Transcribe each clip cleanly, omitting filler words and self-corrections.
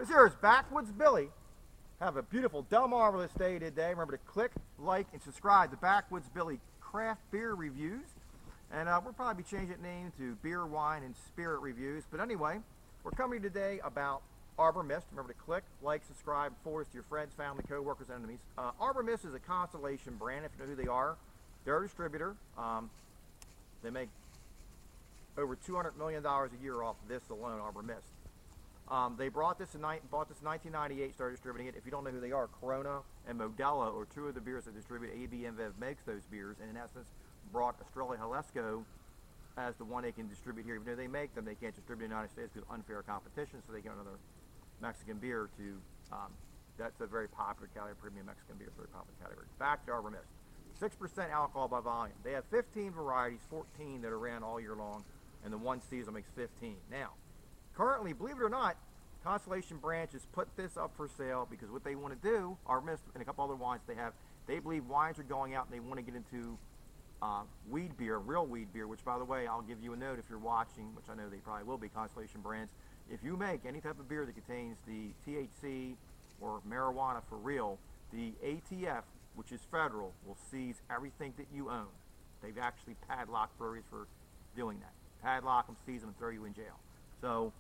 This here is Backwoods Billy. Have a beautiful Del Marvelous day today. Remember to click, like, and subscribe to Backwoods Billy Craft Beer Reviews. And we'll probably be changing the name to Beer, Wine, and Spirit Reviews. But anyway, we're coming today about Arbor Mist. Remember to click, like, subscribe, forward to your friends, family, co-workers, enemies. Arbor Mist is a Constellation brand, if you know who they are. They're a distributor. They make over $200 million a year off of this alone, Arbor Mist. They bought this in 1998, started distributing it. If you don't know who they are, Corona and Modelo are two of the beers that distribute. AB InBev makes those beers, and in essence brought Estrella Jalisco as the one they can distribute here. Even though they make them, they can't distribute in the United States because of unfair competition, so they get another Mexican beer to, that's a very popular category, premium Mexican beer, very popular category. Back to Arbor Mist. 6% alcohol by volume. They have 15 varieties, 14 that are around all year long, and the one season makes 15. Now, currently, believe it or not, Constellation Brands has put this up for sale because what they want to do, Arbor Mist and a couple other wines they have, they believe wines are going out and they want to get into weed beer, real weed beer, which by the way, I'll give you a note if you're watching, which I know they probably will be, Constellation Brands. If you make any type of beer that contains the THC or marijuana for real, the ATF, which is federal, will seize everything that you own. They've actually padlocked breweries for doing that. Padlock them, seize them, and throw you in jail. So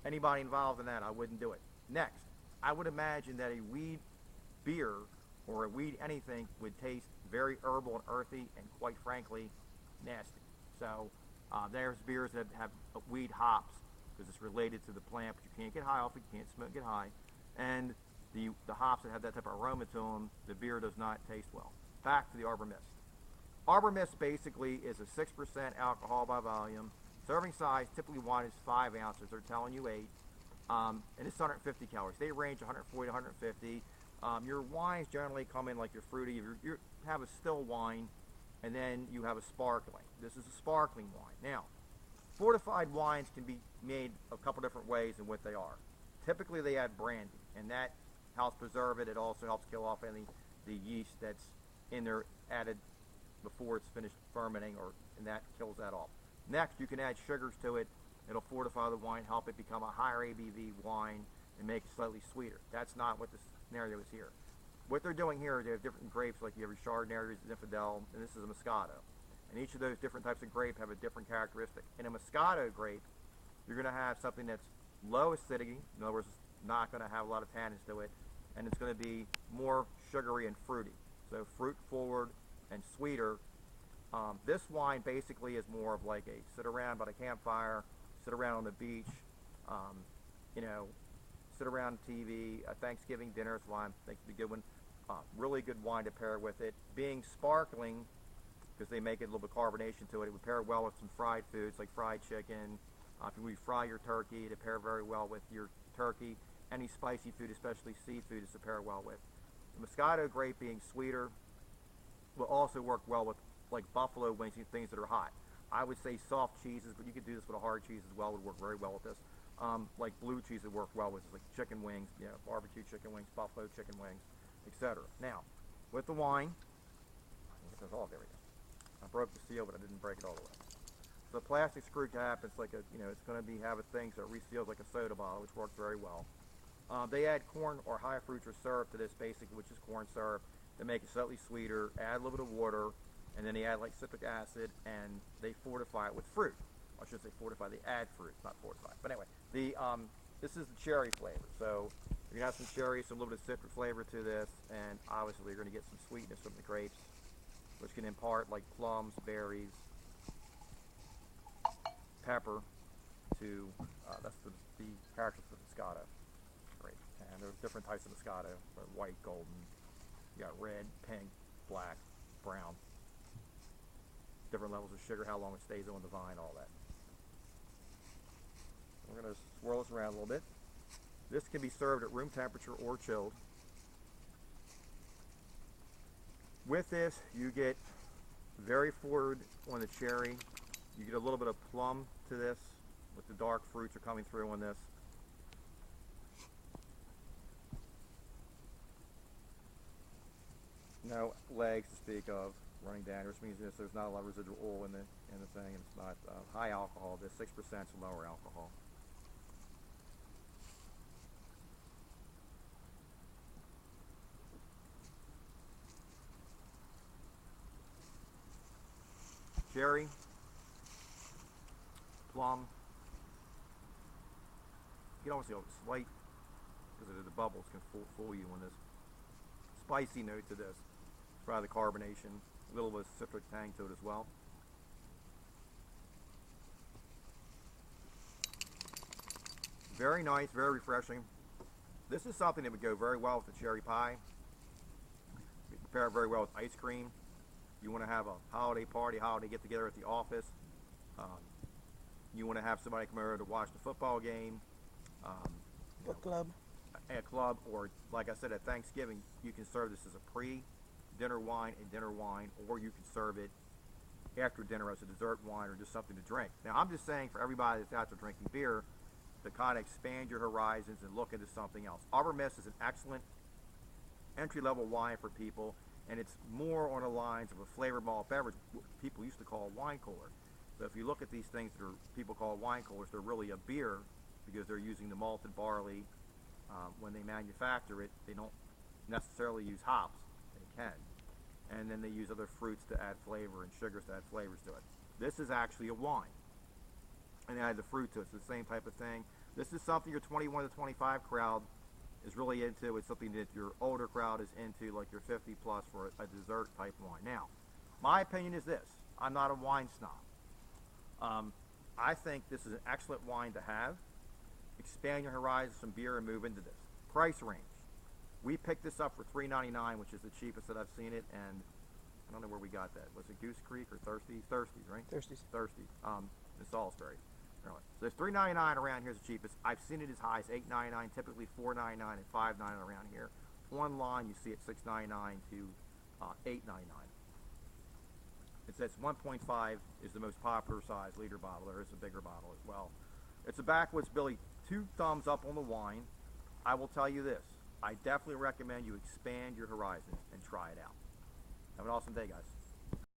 anybody involved in that, I wouldn't do it. Next, I would imagine that a weed beer or a weed anything would taste very herbal and earthy and quite frankly nasty. So there's beers that have weed hops because it's related to the plant, but you can't get high off it, you can't smoke, get high. And the hops that have that type of aroma to them, the beer does not taste well. Back to the Arbor Mist. Arbor Mist basically is a 6% alcohol by volume. Serving size, typically wine is 5 ounces. They're telling you 8. And it's 150 calories. They range 140 to 150. Your wines generally come in like your fruity. You have a still wine, and then you have a sparkling. This is a sparkling wine. Now, fortified wines can be made a couple different ways in what they are. Typically, they add brandy, and that helps preserve it. It also helps kill off any the yeast that's in there added before it's finished fermenting, and that kills that off. Next, you can add sugars to it. It'll fortify the wine, help it become a higher ABV wine, and make it slightly sweeter. That's not what the scenario is here. What they're doing here, they have different grapes, like you have your Chardonnay, Zinfandel, and this is a Moscato. And each of those different types of grape have a different characteristic. In a Moscato grape, you're going to have something that's low acidity. In other words, it's not going to have a lot of tannins to it, and it's going to be more sugary and fruity. So fruit forward and sweeter. This wine basically is more of like a sit around by the campfire, sit around on the beach, you know, sit around TV, a Thanksgiving dinner is wine, I think it'd be a good one. Really good wine to pair with it. Being sparkling, because they make it a little bit of carbonation to it, it would pair well with some fried foods like fried chicken. If you fry your turkey, it'd pair very well with your turkey. Any spicy food, especially seafood, is to pair well with. The Moscato grape being sweeter will also work well with like buffalo wings and things that are hot. I would say soft cheeses, but you could do this with a hard cheese as well, would work very well with this. Like blue cheese would work well with this, like chicken wings, you know, barbecue chicken wings, buffalo chicken wings, etc. Now, with the wine, get this all, there we go. I broke the seal, but I didn't break it all the way. So the plastic screw cap, it's like a, you know, it's going to have a thing so it reseals like a soda bottle, which works very well. They add corn or high fruits or syrup to this, basically, which is corn syrup, to make it slightly sweeter. Add a little bit of water, and then they add like citric acid, and they fortify it with fruit. I should say fortify. They add fruit, not fortify. But anyway, this is the cherry flavor. So you're gonna have some cherry, some little bit of citric flavor to this, and obviously you're gonna get some sweetness from the grapes, which can impart like plums, berries, pepper to that's the characters of the Moscato. Great. And there's different types of Moscato: white, golden. You got red, pink, black, brown. Different levels of sugar, how long it stays on the vine, all that. We're going to swirl this around a little bit. This can be served at room temperature or chilled. With this, you get very forward on the cherry. You get a little bit of plum to this, with the dark fruits are coming through on this. No legs to speak of running down, which means there's not a lot of residual oil in the thing, and it's not high alcohol. This 6% is lower alcohol. cherry, plum. You can almost see a slight, because of the bubbles can fool you on this. Spicy note to this. Probably the carbonation, a little bit of citric tang to it as well. Very nice, very refreshing. This is something that would go very well with the cherry pie. You prepare it very well with ice cream. You want to have a holiday party, holiday get together at the office. You want to have somebody come over to watch the football game. Book club. At a club, or like I said, at Thanksgiving, you can serve this as a pre-dinner wine and dinner wine, or you can serve it after dinner as a dessert wine or just something to drink. Now, I'm just saying for everybody that's out there drinking beer, to kind of expand your horizons and look into something else. Arbor Mist is an excellent entry-level wine for people, and it's more on the lines of a flavor malt beverage, what people used to call a wine cooler. So if you look at these things that people call wine coolers, they're really a beer because they're using the malted barley. When they manufacture it, they don't necessarily use hops. They can. And then they use other fruits to add flavor and sugars to add flavors to it. This is actually a wine. And they add the fruit to it. It's the same type of thing. This is something your 21 to 25 crowd is really into. It's something that your older crowd is into, like your 50 plus for a dessert type wine. Now, my opinion is this. I'm not a wine snob. I think this is an excellent wine to have. Expand your horizons some beer and move into this. Price range. We picked this up for $3.99, which is the cheapest that I've seen it, and I don't know where we got that. Was it Goose Creek or Thirsties? Thirsties, right? Thirsties. Thirsties. In Salisbury. Really. So there's $3.99 around here is the cheapest. I've seen it as high as $8.99, typically $4.99 and $5.99 around here. Online, you see it $6.99 to $8.99. It says 1.5 is the most popular size liter bottle. There is a bigger bottle as well. It's a Backwoods Billy. 2 thumbs up on the wine. I will tell you this. I definitely recommend you expand your horizons and try it out. Have an awesome day, guys.